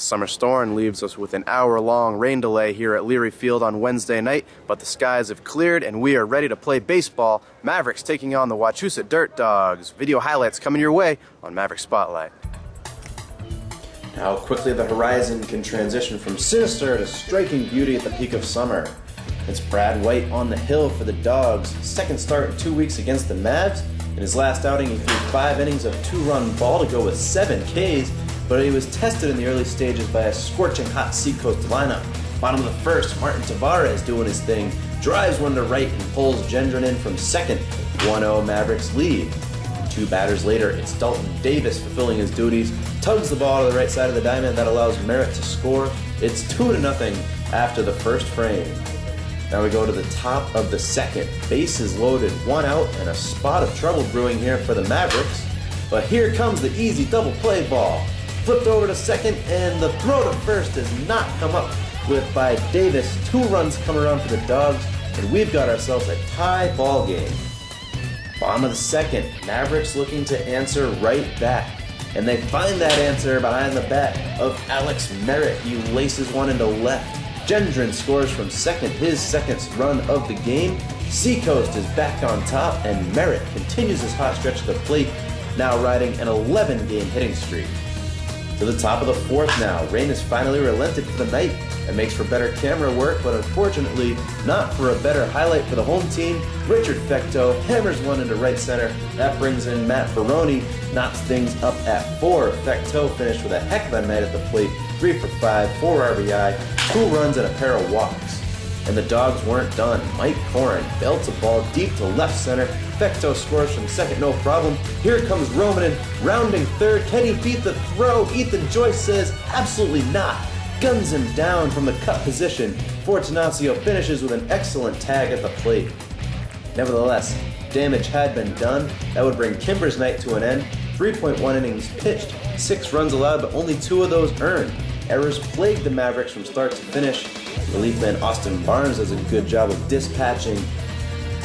summer storm leaves us with an hour-long rain delay here at Leary Field on Wednesday night, but the skies have cleared and we are ready to play baseball. Mavericks taking on the Wachussett Dirt Dogs. Video highlights coming your way on Maverick Spotlight. How quickly the horizon can transition from sinister to striking beauty at the peak of summer. It's Brad White on the hill for the Dogs. Second start in 2 weeks against the Mavs. In his last outing, he threw 5 innings of 2-run ball to go with 7 Ks, but he was tested in the early stages by a scorching hot Seacoast lineup. Bottom of the first, Merritt and Tavares doing his thing, drives one to right and pulls Gendron in from second. 1-0 Mavericks lead. 2 batters later, it's Dalton Davis fulfilling his duties, tugs the ball to the right side of the diamond that allows Merritt to score. It's 2-0 after the first frame. Now we go to the top of the second. Bases loaded, 1 out, and a spot of trouble brewing here for the Mavericks. But here comes the easy double play ball. Flipped over to second, and the throw to first does not come up with by Davis. 2 runs come around for the Dogs, and we've got ourselves a tie ball game. Bottom of the second, Mavericks looking to answer right back. And they find that answer behind the bat of Alex Merritt. He laces one into left. Gendron scores from second, his second run of the game. Seacoast is back on top, and Merritt continues his hot stretch to the plate, now riding an 11-game hitting streak. To the top of the fourth now, rain has finally relented for the night and makes for better camera work, but unfortunately not for a better highlight for the home team. Richard Fecteau hammers one into right center. That brings in Matt Baroni, knocks things up at 4. Fecteau finished with a heck of a night at the plate, 3 for 5, 4 RBI, 2 runs and a pair of walks. And the Dogs weren't done. Mike Corrin belts a ball deep to left center. Fecteau scores from second, no problem. Here comes Romanen, rounding third. Can he beat the throw? Ethan Joyce says absolutely not. Guns him down from the cut position. Fortunacio finishes with an excellent tag at the plate. Nevertheless, damage had been done. That would bring Kimber's night to an end. 3.1 innings pitched, 6 runs allowed, but only 2 of those earned. Errors plagued the Mavericks from start to finish. Relief man Austin Barnes does a good job of dispatching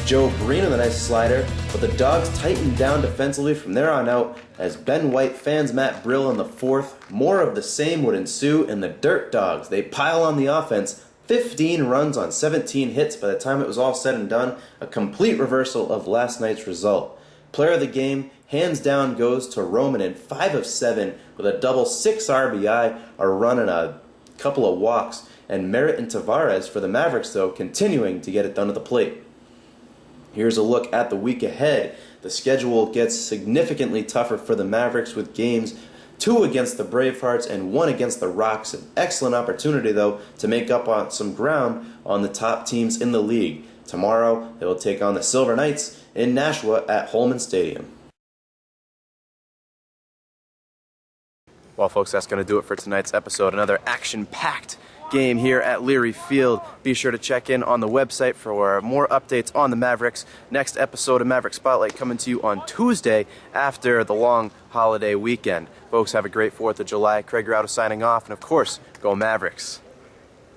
Joe Breen with a nice slider, but the Dogs tightened down defensively from there on out as Ben White fans Matt Brill in the fourth. More of the same would ensue, and the Dirt Dogs, they pile on the offense. 15 runs on 17 hits by the time it was all said and done, a complete reversal of last night's result. Player of the game, hands down, goes to Romanen, 5 of 7 with a double, 6 RBI, a run and a couple of walks. And Merritt and Tavares for the Mavericks, though, continuing to get it done at the plate. Here's a look at the week ahead. The schedule gets significantly tougher for the Mavericks with games 2 against the Bravehearts and 1 against the Rocks. An excellent opportunity, though, to make up on some ground on the top teams in the league. Tomorrow, they will take on the Silver Knights in Nashua at Holman Stadium. Well, folks, that's going to do it for tonight's episode. Another action-packed game here at Leary Field. Be sure to check in on the website for more updates on the Mavericks. Next episode of Maverick Spotlight coming to you on Tuesday after the long holiday weekend. Folks, have a great 4th of July. Craig Riotto signing off, and of course, go Mavericks.